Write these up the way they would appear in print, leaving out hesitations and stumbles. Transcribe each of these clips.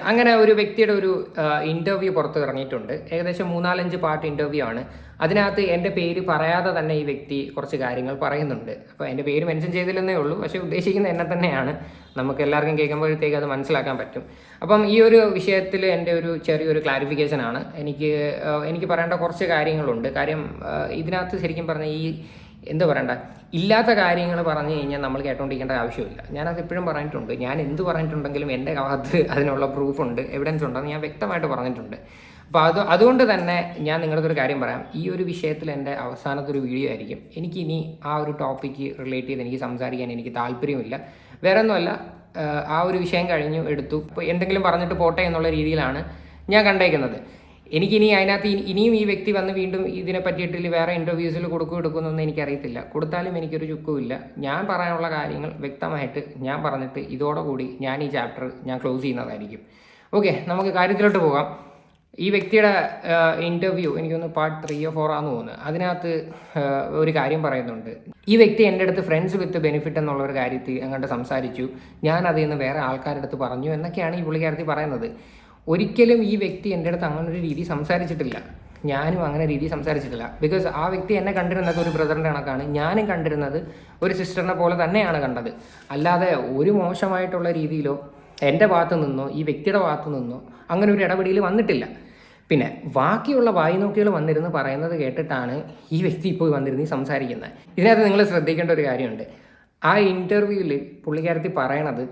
അങ്ങനെ ഒരു വ്യക്തിയുടെ ഒരു ഇൻ്റർവ്യൂ പുറത്ത് ഇറങ്ങിയിട്ടുണ്ട്. ഏകദേശം 3-4 പാർട്ട് ഇൻ്റർവ്യൂ ആണ്. അതിനകത്ത് എൻ്റെ പേര് പറയാതെ തന്നെ ഈ വ്യക്തി കുറച്ച് കാര്യങ്ങൾ പറയുന്നുണ്ട്. അപ്പോൾ എൻ്റെ പേര് മെൻഷൻ ചെയ്തില്ലെന്നേ ഉള്ളൂ, പക്ഷേ ഉദ്ദേശിക്കുന്നത് എന്നെ തന്നെയാണ്. നമുക്ക് എല്ലാവർക്കും കേൾക്കുമ്പോഴത്തേക്ക് അത് മനസ്സിലാക്കാൻ പറ്റും. അപ്പം ഈ ഒരു വിഷയത്തിൽ എൻ്റെ ഒരു ചെറിയൊരു ക്ലാരിഫിക്കേഷനാണ്. എനിക്ക് പറയേണ്ട കുറച്ച് കാര്യങ്ങളുണ്ട്. കാര്യം ഇതിനകത്ത് ശരിക്കും പറഞ്ഞാൽ എന്താ പറയണ്ട, ഇല്ലാത്ത കാര്യങ്ങൾ പറഞ്ഞു കഴിഞ്ഞാൽ നമ്മൾ കേട്ടോണ്ടിരിക്കേണ്ട ആവശ്യമില്ല. ഞാനത് എപ്പോഴും പറഞ്ഞിട്ടുണ്ട്. ഞാൻ എന്ത് പറഞ്ഞിട്ടുണ്ടെങ്കിലും എൻ്റെ ഭാഗത്ത് അതിനുള്ള പ്രൂഫുണ്ട്, എവിഡൻസ് ഉണ്ടെന്ന് ഞാൻ വ്യക്തമായിട്ട് പറഞ്ഞിട്ടുണ്ട്. അപ്പോൾ അതുകൊണ്ട് തന്നെ ഞാൻ നിങ്ങളുടെ ഒരു കാര്യം പറയാം. ഈ ഒരു വിഷയത്തിൽ എൻ്റെ അവസാനത്തെ ഒരു വീഡിയോ ആയിരിക്കും. എനിക്കിനി ആ ഒരു ടോപ്പിക്ക് റിലേറ്റ് ചെയ്ത് എനിക്ക് സംസാരിക്കാൻ എനിക്ക് താല്പര്യമില്ല. വേറെ ഒന്നുമല്ല, ആ ഒരു വിഷയം കഴിഞ്ഞു എടുത്തു. ഇപ്പോൾ എന്തെങ്കിലും പറഞ്ഞിട്ട് പോട്ടെ എന്നുള്ള രീതിയിലാണ് ഞാൻ കണ്ടേക്കുന്നത്. എനിക്കിനി അതിനകത്ത് ഇനിയും ഈ വ്യക്തി വന്ന് വീണ്ടും ഇതിനെ പറ്റിയിട്ട് വേറെ ഇൻ്റർവ്യൂസിൽ എടുക്കുന്നൊന്നും എനിക്കറിയത്തില്ല. കൊടുത്താലും എനിക്കൊരു ചുക്കുമില്ല. ഞാൻ പറയാനുള്ള കാര്യങ്ങൾ വ്യക്തമായിട്ട് ഞാൻ പറഞ്ഞിട്ട് ഇതോടുകൂടി ഞാൻ ഈ ചാപ്റ്റർ ഞാൻ ക്ലോസ് ചെയ്യുന്നതായിരിക്കും. ഓക്കെ, നമുക്ക് കാര്യത്തിലോട്ട് പോകാം. ഈ വ്യക്തിയുടെ ഇൻ്റർവ്യൂ എനിക്കൊന്ന് പാർട്ട് 3 or 4 ആണെന്ന് തോന്നുന്നു. അതിനകത്ത് ഒരു കാര്യം പറയുന്നുണ്ട്. ഈ വ്യക്തി എൻ്റെ അടുത്ത് ഫ്രണ്ട്സ് വിത്ത് ബെനിഫിറ്റ് എന്നുള്ള ഒരു കാര്യത്തിൽ അങ്ങോട്ട് സംസാരിച്ചു, ഞാൻ അതിൽ നിന്ന് വേറെ ആൾക്കാരുടെ അടുത്ത് പറഞ്ഞു എന്നൊക്കെയാണ് ഈ പുള്ളിക്കാരത്തി പറയുന്നത്. ഒരിക്കലും ഈ വ്യക്തി എൻ്റെ അടുത്ത് അങ്ങനൊരു രീതി സംസാരിച്ചിട്ടില്ല. ഞാനും അങ്ങനെ രീതി സംസാരിച്ചിട്ടില്ല. ബിക്കോസ് ആ വ്യക്തി എന്നെ കണ്ടിരുന്നത് ഒരു ബ്രദറിൻ്റെ കണക്കാണ്, ഞാനും കണ്ടിരുന്നത് ഒരു സിസ്റ്ററിനെ പോലെ തന്നെയാണ് കണ്ടത്. അല്ലാതെ ഒരു മോശമായിട്ടുള്ള രീതിയിലോ എൻ്റെ ഭാഗത്തു നിന്നോ ഈ വ്യക്തിയുടെ ഭാഗത്തു നിന്നോ അങ്ങനെ ഒരു ഇടപെടൽ വന്നിട്ടില്ല. പിന്നെ ബാക്കിയുള്ള വായിനോക്കികൾ വന്നിരുന്ന് പറയുന്നത് കേട്ടിട്ടാണ് ഈ വ്യക്തി ഇപ്പോൾ വന്നിരുന്ന് സംസാരിക്കുന്നത്. ഇതിനകത്ത് നിങ്ങൾ ശ്രദ്ധിക്കേണ്ട ഒരു കാര്യമുണ്ട്. ആ ഇൻ്റർവ്യൂവിൽ പുള്ളിക്കാരത്തി പറയണത്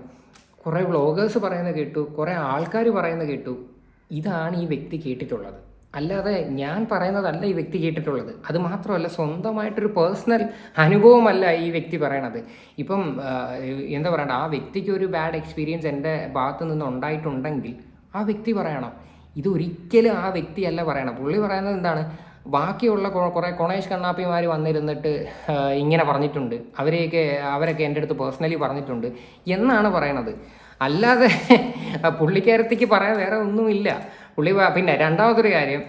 കുറേ വ്ളോഗേഴ്സ് പറയുന്നത് കേട്ടു, കുറേ ആൾക്കാർ പറയുന്നത് കേട്ടു. ഇതാണ് ഈ വ്യക്തി കേട്ടിട്ടുള്ളത്, അല്ലാതെ ഞാൻ പറയുന്നതല്ല ഈ വ്യക്തി കേട്ടിട്ടുള്ളത്. അത് മാത്രമല്ല, സ്വന്തമായിട്ടൊരു പേഴ്സണൽ അനുഭവമല്ല ഈ വ്യക്തി പറയണത്. ഇപ്പം എന്താ പറയണ്ട, ആ വ്യക്തിക്ക് ഒരു ബാഡ് എക്സ്പീരിയൻസ് എൻ്റെ ഭാഗത്തു നിന്ന് ഉണ്ടായിട്ടുണ്ടെങ്കിൽ ആ വ്യക്തി പറയണം. ഇതൊരിക്കലും ആ വ്യക്തിയല്ല പറയണം. പുള്ളി പറയുന്നത് എന്താണ്, ബാക്കിയുള്ള കുറേ കൊണേഷ് കണ്ണാപ്പിമാർ വന്നിരുന്നിട്ട് ഇങ്ങനെ പറഞ്ഞിട്ടുണ്ട്, അവരൊക്കെ എൻ്റെ അടുത്ത് പേഴ്സണലി പറഞ്ഞിട്ടുണ്ട് എന്നാണ് പറയണത്. അല്ലാതെ പുള്ളിക്കാരത്തേക്ക് പറയാൻ വേറെ ഒന്നുമില്ല. പിന്നെ രണ്ടാമതൊരു കാര്യം,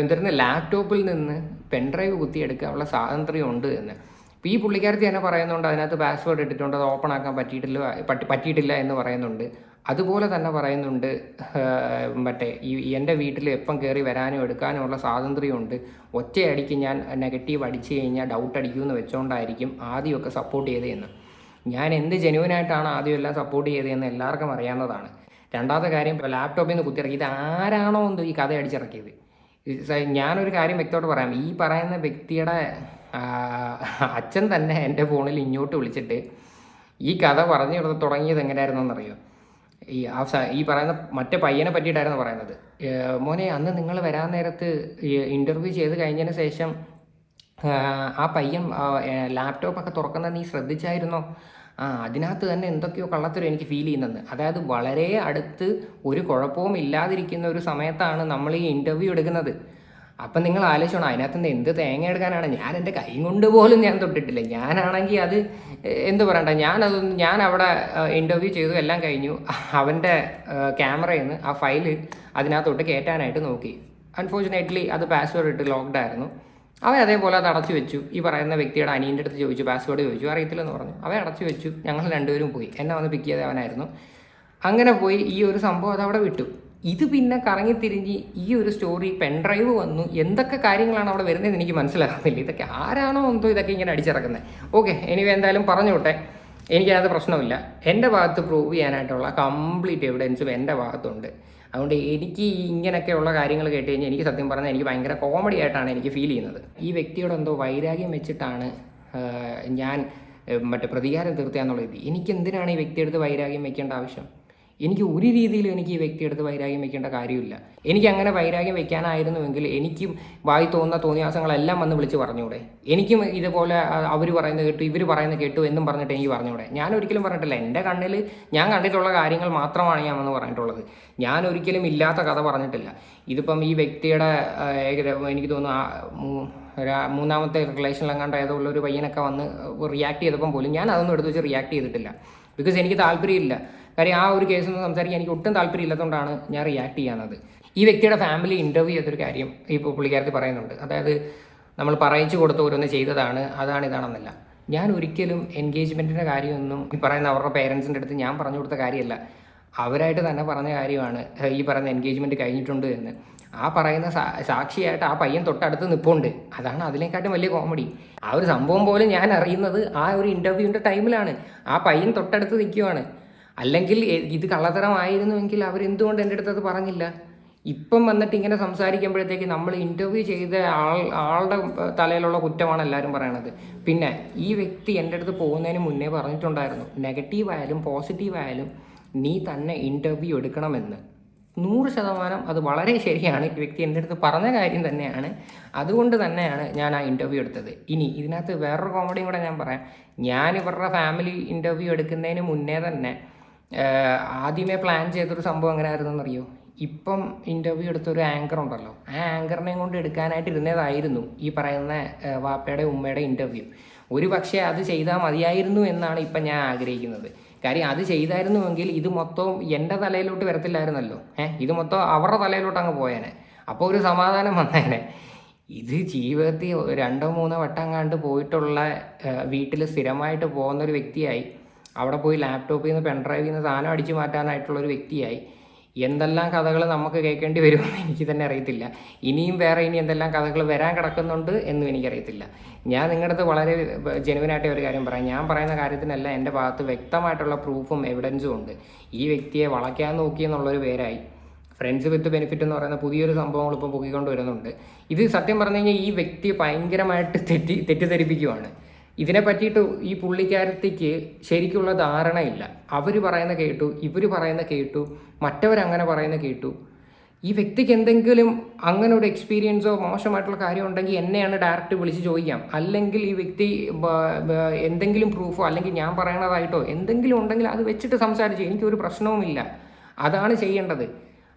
എന്തിരുന്ന് ലാപ്ടോപ്പിൽ നിന്ന് പെൻഡ്രൈവ് കുത്തിയെടുക്കാനുള്ള സ്വാതന്ത്ര്യമുണ്ട് എന്ന്. ഇപ്പോൾ ഈ പുള്ളിക്കാരത്തി തന്നെ പറയുന്നുണ്ട്, അതിനകത്ത് പാസ്വേഡ് ഇട്ടിട്ടുണ്ട്, അത് ഓപ്പൺ ആക്കാൻ പറ്റിയിട്ടില്ല എന്ന് പറയുന്നുണ്ട്. അതുപോലെ തന്നെ പറയുന്നുണ്ട്, എൻ്റെ വീട്ടിൽ എപ്പം കയറി വരാനും എടുക്കാനും ഉള്ള സ്വാതന്ത്ര്യമുണ്ട്. ഒറ്റയടിക്ക് ഞാൻ നെഗറ്റീവ് അടിച്ചു കഴിഞ്ഞാൽ ഡൗട്ട് അടിക്കുമെന്ന് വെച്ചുകൊണ്ടായിരിക്കും ആദ്യമൊക്കെ സപ്പോർട്ട് ചെയ്തതെന്ന്. ഞാൻ എന്ത് ജെന്യുവനായിട്ടാണ് ആദ്യം എല്ലാം സപ്പോർട്ട് ചെയ്തതെന്ന് എല്ലാവർക്കും അറിയാവുന്നതാണ്. രണ്ടാമത്തെ കാര്യം, ലാപ്ടോപ്പിൽ നിന്ന് കുത്തിയിറക്കി ഇത് ആരാണോ എന്തോ ഈ കഥ അടിച്ചിറക്കിയത്. ഞാനൊരു കാര്യം വ്യക്തമായിട്ട് പറയാം. ഈ പറയുന്ന വ്യക്തിയുടെ അച്ഛൻ തന്നെ എൻ്റെ ഫോണിൽ ഇങ്ങോട്ട് വിളിച്ചിട്ട് ഈ കഥ പറഞ്ഞു തുടങ്ങിയത് എങ്ങനെയായിരുന്നെന്നറിയോ? ഈ പറയുന്ന മറ്റേ പയ്യനെ പറ്റിയിട്ടായിരുന്നു പറയുന്നത്. മോനെ, അന്ന് നിങ്ങൾ വരാൻ നേരത്ത് ഇൻ്റർവ്യൂ ചെയ്ത് കഴിഞ്ഞതിന് ശേഷം ആ പയ്യൻ ലാപ്ടോപ്പൊക്കെ തുറക്കുന്നത് നീ ശ്രദ്ധിച്ചായിരുന്നോ? അതിനകത്ത് തന്നെ എന്തൊക്കെയോ കള്ളത്തരം എനിക്ക് ഫീൽ ചെയ്യുന്നത്. അതായത് വളരെ അടുത്ത് ഒരു കുഴപ്പവും ഇല്ലാതിരിക്കുന്ന ഒരു സമയത്താണ് നമ്മൾ ഈ ഇൻ്റർവ്യൂ എടുക്കുന്നത്. അപ്പം നിങ്ങൾ ആലോചിച്ചോണം, അതിനകത്ത് നിന്ന് എന്ത് തേങ്ങ എടുക്കാനാണ്. ഞാൻ എൻ്റെ കൈ കൊണ്ട് പോലും ഞാൻ തൊട്ടിട്ടില്ല. ഞാനാണെങ്കിൽ അത് എന്ത് പറയണ്ട, ഞാൻ അവിടെ ഇൻ്റർവ്യൂ ചെയ്തു, എല്ലാം കഴിഞ്ഞു. അവൻ്റെ ക്യാമറയിൽ നിന്ന് ആ ഫയല് അതിനകത്തോട്ട് കയറ്റാനായിട്ട് നോക്കി. അൺഫോർച്ചുനേറ്റ്ലി അത് പാസ്വേഡ് ഇട്ട് ലോക്ക്ഡ് ആയിരുന്നു. അവൻ അതേപോലെ അത് അടച്ചു വെച്ചു. ഈ പറയുന്ന വ്യക്തിയുടെ അനിയൻ്റെ അടുത്ത് ചോദിച്ചു, പാസ്വേഡ് ചോദിച്ചു, അറിയത്തില്ലെന്ന് പറഞ്ഞു. അവൻ അടച്ചു വെച്ചു. ഞങ്ങൾ രണ്ടുപേരും പോയി. എന്നെ വന്ന് പിക്ക് ചെയ്ത് അവനായിരുന്നു. അങ്ങനെ പോയി ഈ ഒരു സംഭവം അതവിടെ വിട്ടു. ഇത് പിന്നെ കറങ്ങിത്തിരിഞ്ഞ് ഈ ഒരു സ്റ്റോറി പെൻഡ്രൈവ് വന്നു. എന്തൊക്കെ കാര്യങ്ങളാണ് അവിടെ വരുന്നതെന്ന് എനിക്ക് മനസ്സിലാകുന്നില്ല. ഇതൊക്കെ ആരാണോ എന്തോ ഇതൊക്കെ ഇങ്ങനെ അടിച്ചിറക്കുന്നത്. ഓക്കെ, എനിവേ എന്തായാലും പറഞ്ഞോട്ടെ, എനിക്കതിനകത്ത് പ്രശ്നമില്ല. എൻ്റെ ഭാഗത്ത് പ്രൂവ് ചെയ്യാനായിട്ടുള്ള കംപ്ലീറ്റ് എവിഡൻസും എൻ്റെ ഭാഗത്തുണ്ട്. അതുകൊണ്ട് എനിക്ക് ഇങ്ങനെയൊക്കെയുള്ള കാര്യങ്ങൾ കേട്ട് കഴിഞ്ഞാൽ എനിക്ക് സത്യം പറഞ്ഞാൽ എനിക്ക് ഭയങ്കര കോമഡി ആയിട്ടാണ് എനിക്ക് ഫീൽ ചെയ്യുന്നത്. ഈ വ്യക്തിയോട് എന്തോ വൈരാഗ്യം വെച്ചിട്ടാണ് ഞാൻ പ്രതികാരം തീർത്തുകയെന്നുള്ളത്. എനിക്ക് എന്തിനാണ് ഈ വ്യക്തിയെടുത്ത് വൈരാഗ്യം വെക്കേണ്ട ആവശ്യം? എനിക്ക് ഒരു രീതിയിലും എനിക്ക് ഈ വ്യക്തിയെടുത്ത് വൈരാഗ്യം വെക്കേണ്ട കാര്യമില്ല. എനിക്ക് അങ്ങനെ വൈരാഗ്യം വെക്കാനായിരുന്നുവെങ്കിൽ എനിക്കും വായി തോന്നുന്ന തോന്നിയാസങ്ങളെല്ലാം വന്ന് വിളിച്ച് പറഞ്ഞൂടെ? എനിക്കും ഇതുപോലെ അവർ പറയുന്നത് കേട്ടു, ഇവർ പറയുന്നത് കേട്ടു എന്നും പറഞ്ഞിട്ട് എനിക്ക് പറഞ്ഞൂടെ? ഞാൻ ഒരിക്കലും പറഞ്ഞിട്ടില്ല. എൻ്റെ കണ്ണിൽ ഞാൻ കണ്ടിട്ടുള്ള കാര്യങ്ങൾ മാത്രമാണ് ഞാൻ വന്ന് പറഞ്ഞിട്ടുള്ളത്. ഞാൻ ഒരിക്കലും ഇല്ലാത്ത കഥ പറഞ്ഞിട്ടില്ല. ഇതിപ്പം ഈ വ്യക്തിയുടെ എനിക്ക് തോന്നുന്നു മൂന്നാമത്തെ റിലേഷനിലെങ്ങാണ്ട് ഏതോ ഉള്ളൊരു പയ്യനൊക്കെ വന്ന് റിയാക്ട് ചെയ്തപ്പം പോലും ഞാൻ അതൊന്നും എടുത്ത് വെച്ച് റിയാക്ട് ചെയ്തിട്ടില്ല. ബിക്കോസ് എനിക്ക് താല്പര്യമില്ല. കാര്യം ആ ഒരു കേസിൽ നിന്ന് സംസാരിക്കാൻ എനിക്ക് ഒട്ടും താല്പര്യമില്ലാത്തതുകൊണ്ടാണ് ഞാൻ റിയാക്ട് ചെയ്യാവുന്നത്. ഈ വ്യക്തിയുടെ ഫാമിലി ഇൻ്റർവ്യൂ ചെയ്തൊരു കാര്യം ഇപ്പോൾ പുള്ളിക്കാരത്തി പറയുന്നുണ്ട്. അതായത് നമ്മൾ പറയിച്ചു കൊടുത്ത് ഓരോന്ന് ചെയ്തതാണ്, ഇതാണെന്നല്ല. ഞാൻ ഒരിക്കലും എൻഗേജ്മെൻറ്റിൻ്റെ കാര്യമൊന്നും ഈ പറയുന്ന അവരുടെ പേരൻസിൻ്റെ അടുത്ത് ഞാൻ പറഞ്ഞു കൊടുത്ത കാര്യമല്ല. അവരായിട്ട് തന്നെ പറഞ്ഞ കാര്യമാണ് ഈ പറയുന്ന എൻഗേജ്മെൻറ്റ് കഴിഞ്ഞിട്ടുണ്ട് എന്ന്. ആ പറയുന്ന സാക്ഷിയായിട്ട് ആ പയ്യൻ തൊട്ടടുത്ത് നിൽപ്പുണ്ട്. അതാണ് അതിനെക്കാട്ടും വലിയ കോമഡി. ആ ഒരു സംഭവം പോലും ഞാൻ അറിയുന്നത് ആ ഒരു ഇൻ്റർവ്യൂവിൻ്റെ ടൈമിലാണ്. ആ പയ്യൻ തൊട്ടടുത്ത് നിൽക്കുവാണ്. അല്ലെങ്കിൽ ഇത് കള്ളത്തരമായിരുന്നുവെങ്കിൽ അവരെന്തുകൊണ്ട് എൻ്റെ അടുത്ത് അത് പറഞ്ഞില്ല? ഇപ്പം വന്നിട്ട് ഇങ്ങനെ സംസാരിക്കുമ്പോഴത്തേക്ക് നമ്മൾ ഇൻ്റർവ്യൂ ചെയ്ത ആളുടെ തലയിലുള്ള കുറ്റമാണ് എല്ലാവരും പറയണത്. പിന്നെ ഈ വ്യക്തി എൻ്റെ അടുത്ത് പോകുന്നതിന് മുന്നേ പറഞ്ഞിട്ടുണ്ടായിരുന്നു, നെഗറ്റീവായാലും പോസിറ്റീവായാലും നീ തന്നെ ഇൻ്റർവ്യൂ എടുക്കണമെന്ന്. 100% അത് വളരെ ശരിയാണ്. ഈ വ്യക്തി എൻ്റെ അടുത്ത് പറഞ്ഞ കാര്യം തന്നെയാണ്. അതുകൊണ്ട് തന്നെയാണ് ഞാൻ ആ ഇൻ്റർവ്യൂ എടുത്തത്. ഇനി ഇതിനകത്ത് വേറൊരു കോമഡിയും കൂടെ ഞാൻ പറയാം. ഞാൻ ഇവരുടെ ഫാമിലി ഇൻ്റർവ്യൂ എടുക്കുന്നതിന് മുന്നേ തന്നെ ആദ്യമേ പ്ലാൻ ചെയ്തൊരു സംഭവം എങ്ങനെ ആയിരുന്നെന്നറിയോ? ഇപ്പം ഇൻ്റർവ്യൂ എടുത്തൊരു ആങ്കർ ഉണ്ടല്ലോ, ആ ആങ്കറിനെയും കൊണ്ട് എടുക്കാനായിട്ട് ഇരുന്നതായിരുന്നു ഈ പറയുന്ന വാപ്പയുടെ ഉമ്മയുടെ ഇൻ്റർവ്യൂ. ഒരു പക്ഷേ അത് ചെയ്താൽ മതിയായിരുന്നു എന്നാണ് ഇപ്പം ഞാൻ ആഗ്രഹിക്കുന്നത്. കാര്യം അത് ചെയ്തായിരുന്നുവെങ്കിൽ ഇത് മൊത്തം എൻ്റെ തലയിലോട്ട് വരത്തില്ലായിരുന്നല്ലോ. ഇത് മൊത്തം അവരുടെ തലയിലോട്ട് അങ്ങ് പോയേനെ. അപ്പോൾ ഒരു സമാധാനം വന്നേനെ. ഇത് ജീവിതത്തിൽ 2-3 വട്ടം കണ്ട് പോയിട്ടുള്ള, വീട്ടിൽ സ്ഥിരമായിട്ട് പോകുന്നൊരു വ്യക്തിയായി, അവിടെ പോയി ലാപ്ടോപ്പിൽ നിന്ന് പെൻഡ്രൈവിൽ നിന്ന് സാധനം അടിച്ചു മാറ്റാനായിട്ടുള്ളൊരു വ്യക്തിയായി എന്തെല്ലാം കഥകൾ നമുക്ക് കേൾക്കേണ്ടി വരുമെന്ന് എനിക്ക് തന്നെ അറിയത്തില്ല. ഇനിയും ഇനി എന്തെല്ലാം കഥകൾ വരാൻ കിടക്കുന്നുണ്ട് എന്നും എനിക്കറിയത്തില്ല. ഞാൻ നിങ്ങളുടെ അടുത്ത് വളരെ ജെനുവിനായിട്ട് ഒരു കാര്യം പറയാം. ഞാൻ പറയുന്ന കാര്യത്തിനല്ല, എൻ്റെ ഭാഗത്ത് വ്യക്തമായിട്ടുള്ള പ്രൂഫും എവിഡൻസും ഉണ്ട്. ഈ വ്യക്തിയെ വളയ്ക്കാൻ നോക്കിയെന്നുള്ളൊരു പേരായി ഫ്രണ്ട്സ് വിത്ത് ബെനിഫിറ്റ് എന്ന് പറയുന്ന പുതിയൊരു സംഭവങ്ങൾ ഇപ്പം പൊക്കിക്കൊണ്ട് വരുന്നുണ്ട്. ഇത് സത്യം പറഞ്ഞു കഴിഞ്ഞാൽ ഈ വ്യക്തി ഭയങ്കരമായിട്ട് തെറ്റിദ്ധരിപ്പിക്കുവാണ്. ഇതിനെ പറ്റിയിട്ട് ഈ പുള്ളിക്കാരത്തേക്ക് ശരിക്കുള്ള ധാരണയില്ല. അവർ പറയുന്ന കേട്ടു, ഇവർ പറയുന്ന കേട്ടു, മറ്റവരങ്ങനെ പറയുന്ന കേട്ടു. ഈ വ്യക്തിക്ക് എന്തെങ്കിലും അങ്ങനെ ഒരു എക്സ്പീരിയൻസോ മോശമായിട്ടുള്ള കാര്യം ഉണ്ടെങ്കിൽ എന്നെയാണ് ഡയറക്റ്റ് വിളിച്ച് ചോദിക്കാം. അല്ലെങ്കിൽ ഈ വ്യക്തി എന്തെങ്കിലും പ്രൂഫോ അല്ലെങ്കിൽ ഞാൻ പറയണതായിട്ടോ എന്തെങ്കിലും ഉണ്ടെങ്കിൽ അത് വെച്ചിട്ട് സംസാരിച്ചു, എനിക്കൊരു പ്രശ്നവുമില്ല. അതാണ് ചെയ്യേണ്ടത്.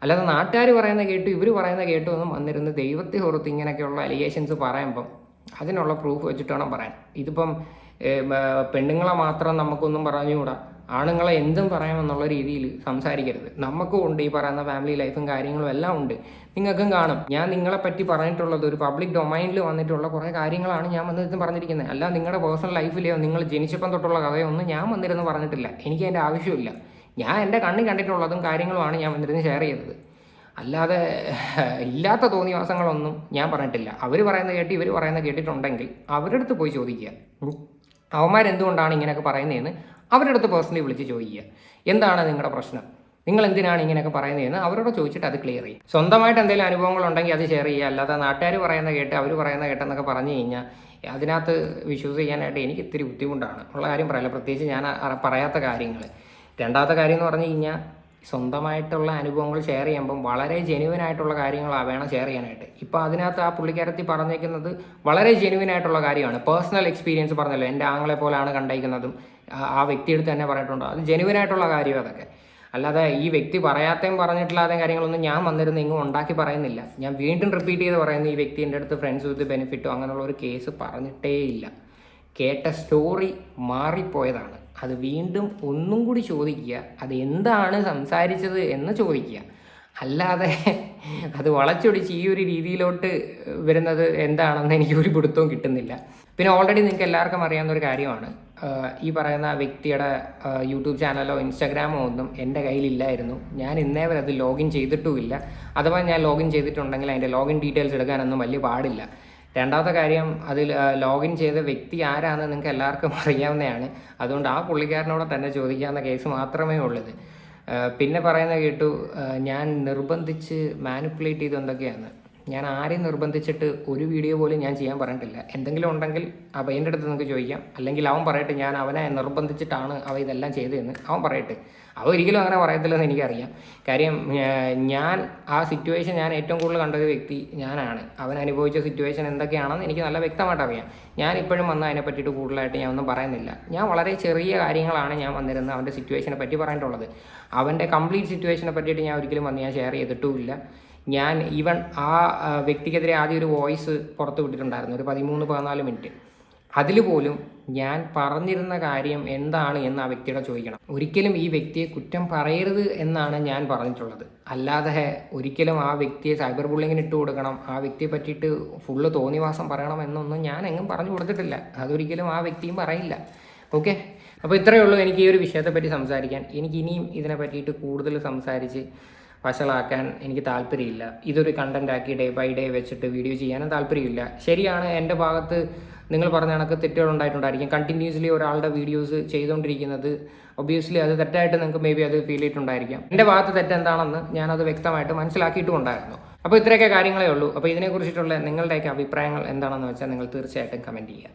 അല്ലാതെ നാട്ടുകാർ പറയുന്ന കേട്ടു, ഇവർ പറയുന്ന കേട്ടു ഒന്നും വന്നിരുന്ന് ദൈവത്തെ ഓർത്ത് ഇങ്ങനെയൊക്കെയുള്ള അലിഗേഷൻസ് പറയുമ്പം അതിനുള്ള പ്രൂഫ് വെച്ചിട്ട് വേണം പറയാൻ. ഇതിപ്പം പെണ്ണുങ്ങളെ മാത്രം നമുക്കൊന്നും പറഞ്ഞുകൂടാ, ആണുങ്ങളെ എന്തും പറയാമെന്നുള്ള രീതിയിൽ സംസാരിക്കരുത്. നമുക്കും ഉണ്ട് ഈ പറയുന്ന ഫാമിലി ലൈഫും കാര്യങ്ങളും എല്ലാം ഉണ്ട്, നിങ്ങൾക്കും കാണും. ഞാൻ നിങ്ങളെ പറ്റി പറഞ്ഞിട്ടുള്ളത് ഒരു പബ്ലിക് ഡൊമൈനിൽ വന്നിട്ടുള്ള കുറേ കാര്യങ്ങളാണ് ഞാൻ വന്നിരുന്ന് പറഞ്ഞിരിക്കുന്നത്. അല്ല നിങ്ങളുടെ പേഴ്സണൽ ലൈഫിലെയോ നിങ്ങൾ ജനിച്ചപ്പം തൊട്ടുള്ള കഥയോ ഒന്നും ഞാൻ വന്നിരുന്ന് പറഞ്ഞിട്ടില്ല. എനിക്ക് അതിൻ്റെ ആവശ്യമില്ല. ഞാൻ എൻ്റെ കണ്ണിൽ കണ്ടിട്ടുള്ളതും കാര്യങ്ങളുമാണ് ഞാൻ വന്നിരുന്ന് ഷെയർ ചെയ്തത്. അല്ലാതെ ഇല്ലാത്ത തോന്നിവാസങ്ങളൊന്നും ഞാൻ പറഞ്ഞിട്ടില്ല. അവർ പറയുന്നത് കേട്ട് ഇവർ പറയുന്നത് കേട്ടിട്ടുണ്ടെങ്കിൽ അവരുടെ അടുത്ത് പോയി ചോദിക്കുക. അവന്മാരെന്തുകൊണ്ടാണ് ഇങ്ങനെയൊക്കെ പറയുന്നതെന്ന് അവരുടെ അടുത്ത് പേഴ്സണലി വിളിച്ച് ചോദിക്കുക. എന്താണ് നിങ്ങളുടെ പ്രശ്നം, നിങ്ങൾ എന്തിനാണ് ഇങ്ങനെയൊക്കെ പറയുന്നതെന്ന് അവരോട് ചോദിച്ചിട്ട് അത് ക്ലിയർ ചെയ്യും. സ്വന്തമായിട്ട് എന്തെങ്കിലും അനുഭവങ്ങളുണ്ടെങ്കിൽ അത് ഷെയർ ചെയ്യുക. അല്ലാതെ നാട്ടുകാർ പറയുന്ന കേട്ട് അവർ പറയുന്ന കേട്ടെന്നൊക്കെ പറഞ്ഞു കഴിഞ്ഞാൽ അതിനകത്ത് വിശ്വസിക്കാനായിട്ട് എനിക്ക് ഇത്തിരി ബുദ്ധിമുട്ടാണ്. ഉള്ള കാര്യം പറയില്ല, പ്രത്യേകിച്ച് ഞാൻ പറയാത്ത കാര്യങ്ങൾ. രണ്ടാമത്തെ കാര്യം എന്ന് പറഞ്ഞു കഴിഞ്ഞാൽ സ്വന്തമായിട്ടുള്ള അനുഭവങ്ങൾ ഷെയർ ചെയ്യുമ്പം വളരെ ജെനുവിനായിട്ടുള്ള കാര്യങ്ങളാണ് വേണം ഷെയർ ചെയ്യാനായിട്ട്. ഇപ്പോൾ അതിനകത്ത് ആ പുള്ളിക്കാരത്തി പറഞ്ഞേക്കുന്നത് വളരെ ജെനുവിനായിട്ടുള്ള കാര്യമാണ്. പേഴ്സണൽ എക്സ്പീരിയൻസ് പറഞ്ഞല്ലോ, എൻ്റെ ആങ്ങളെ പോലെയാണ് കണ്ടിരിക്കുന്നതും ആ വ്യക്തിയെടുത്ത് തന്നെ പറഞ്ഞിട്ടുണ്ടോ, അത് ജെനുവിനായിട്ടുള്ള കാര്യം അതൊക്കെ. അല്ലാതെ ഈ വ്യക്തി പറയാത്തയും പറഞ്ഞിട്ടില്ലാത്ത കാര്യങ്ങളൊന്നും ഞാൻ വന്നിരുന്ന് ഇങ്ങും ഉണ്ടാക്കി പറയുന്നില്ല. ഞാൻ വീണ്ടും റിപ്പീറ്റ് ചെയ്ത് പറയുന്നു, ഈ വ്യക്തി എൻ്റെ അടുത്ത് ഫ്രണ്ട്സ് വിത്ത് ബെനിഫിറ്റോ അങ്ങനെയുള്ള ഒരു കേസ് പറഞ്ഞിട്ടേ ഇല്ല. കേട്ട സ്റ്റോറി മാറിപ്പോയതാണ്. അത് വീണ്ടും ഒന്നും കൂടി ചോദിക്കുക, അത് എന്താണ് സംസാരിച്ചത് എന്ന് ചോദിക്കുക. അല്ലാതെ അത് വളച്ചൊടിച്ച് ഈ ഒരു രീതിയിലോട്ട് വരുന്നത് എന്താണെന്ന് എനിക്ക് ഒരു പിടുത്തവും കിട്ടുന്നില്ല. പിന്നെ ഓൾറെഡി നിങ്ങൾക്ക് എല്ലാവർക്കും അറിയാവുന്ന ഒരു കാര്യമാണ്, ഈ പറയുന്ന വ്യക്തിയുടെ യൂട്യൂബ് ചാനലോ ഇൻസ്റ്റാഗ്രാമോ ഒന്നും എൻ്റെ കയ്യിലില്ലായിരുന്നു. ഞാൻ ഇന്നേ വരെ അത് ലോഗിൻ ചെയ്തിട്ടുമില്ല. അഥവാ ഞാൻ ലോഗിൻ ചെയ്തിട്ടുണ്ടെങ്കിൽ അതിൻ്റെ ലോഗിൻ ഡീറ്റെയിൽസ് എടുക്കാനൊന്നും വലിയ പാടില്ല. രണ്ടാമത്തെ കാര്യം, അതിൽ ലോഗിൻ ചെയ്ത വ്യക്തി ആരാണെന്ന് നിങ്ങൾക്ക് എല്ലാവർക്കും അറിയാവുന്നതാണ്. അതുകൊണ്ട് ആ പുള്ളിക്കാരനോട് തന്നെ ചോദിക്കാവുന്ന കേസ് മാത്രമേ ഉള്ളത്. പിന്നെ പറയുന്ന കേട്ടു ഞാൻ നിർബന്ധിച്ച് മാനിപ്പുലേറ്റ് ചെയ്ത് എന്തൊക്കെയാണ്. ഞാൻ ആരെയും നിർബന്ധിച്ചിട്ട് ഒരു വീഡിയോ പോലും ഞാൻ ചെയ്യാൻ പറഞ്ഞിട്ടില്ല. എന്തെങ്കിലും ഉണ്ടെങ്കിൽ ആ പയ്യൻ്റെ അടുത്ത് നിങ്ങൾക്ക് ചോദിക്കാം. അല്ലെങ്കിൽ അവൻ പറയട്ടെ ഞാൻ അവനെ നിർബന്ധിച്ചിട്ടാണ് അവ ഇതെല്ലാം ചെയ്തതെന്ന് അവൻ പറയട്ടെ. അവ ഒരിക്കലും അങ്ങനെ പറയത്തില്ലെന്ന് എനിക്കറിയാം. കാര്യം ഞാൻ ആ സിറ്റുവേഷൻ ഞാൻ ഏറ്റവും കൂടുതൽ കണ്ടൊരു വ്യക്തി ഞാനാണ്. അവൻ അനുഭവിച്ച സിറ്റുവേഷൻ എന്തൊക്കെയാണെന്ന് എനിക്ക് നല്ല വ്യക്തമായിട്ട് അറിയാം. ഞാൻ ഇപ്പോഴും വന്ന് അതിനെ പറ്റിയിട്ട് കൂടുതലായിട്ട് ഞാൻ ഒന്നും പറയുന്നില്ല. ഞാൻ വളരെ ചെറിയ കാര്യങ്ങളാണ് ഞാൻ വന്നിരുന്നത് അവൻ്റെ സിറ്റുവേഷനെ പറ്റി പറഞ്ഞിട്ടുള്ളത്. അവൻ്റെ കംപ്ലീറ്റ് സിറ്റുവേഷനെ പറ്റിയിട്ട് ഞാൻ ഒരിക്കലും വന്ന് ഞാൻ ഷെയർ ചെയ്തിട്ടുമില്ല. ഞാൻ ഈവൻ ആ വ്യക്തിക്കെതിരെ ആദ്യം ഒരു വോയിസ് പുറത്ത് വിട്ടിട്ടുണ്ടായിരുന്നു, ഒരു 13-14 മിനിറ്റ്. അതിൽ പോലും ഞാൻ പറഞ്ഞിരുന്ന കാര്യം എന്താണ് എന്ന് ആ വ്യക്തിയോട് ചോദിക്കണം. ഒരിക്കലും ഈ വ്യക്തിയെ കുറ്റം പറയരുത് എന്നാണ് ഞാൻ പറഞ്ഞിട്ടുള്ളത്. അല്ലാതെ ഒരിക്കലും ആ വ്യക്തിയെ സൈബർ ബുള്ളിങ്ങിന് ഇട്ട് കൊടുക്കണം, ആ വ്യക്തിയെ പറ്റിയിട്ട് ഫുള്ള് തോന്നിവാസം പറയണം എന്നൊന്നും ഞാൻ എങ്ങും പറഞ്ഞു കൊടുത്തിട്ടില്ല. അതൊരിക്കലും ആ വ്യക്തിയും പറയില്ല. ഓക്കെ, അപ്പോൾ ഇത്രയേ ഉള്ളൂ എനിക്ക് ഈ ഒരു വിഷയത്തെപ്പറ്റി സംസാരിക്കാൻ. എനിക്ക് ഇനിയും ഇതിനെ പറ്റിയിട്ട് കൂടുതൽ സംസാരിച്ച് വഷളാക്കാൻ എനിക്ക് താല്പര്യമില്ല. ഇതൊരു കണ്ടന്റ് ആക്കി ഡേ ബൈ ഡേ വെച്ചിട്ട് വീഡിയോ ചെയ്യാനും താല്പര്യമില്ല. ശരിയാണ്, എൻ്റെ ഭാഗത്ത് നിങ്ങൾ പറഞ്ഞ കണക്ക് തെറ്റുകൾ ഉണ്ടായിട്ടുണ്ടായിരിക്കും. കണ്ടിന്യൂസ്ലി ഒരാളുടെ വീഡിയോസ് ചെയ്തുകൊണ്ടിരിക്കുന്നത് ഒബ്വിയസ്ലി അത് തെറ്റായിട്ട് നിങ്ങൾക്ക് മേ ബി അത് ഫീൽ ചെയ്തിട്ടുണ്ടായിരിക്കാം. എൻ്റെ ഭാഗത്ത് തെറ്റെന്താണെന്ന് ഞാനത് വ്യക്തമായിട്ട് മനസ്സിലാക്കിയിട്ടും ഉണ്ടായിരുന്നു. അപ്പോൾ ഇത്രയൊക്കെ കാര്യങ്ങളേ ഉള്ളൂ. അപ്പോൾ ഇതിനെക്കുറിച്ചിട്ടുള്ള നിങ്ങളുടെയൊക്കെ അഭിപ്രായങ്ങൾ എന്താണെന്ന് വെച്ചാൽ നിങ്ങൾ തീർച്ചയായിട്ടും കമൻറ്റ് ചെയ്യുക.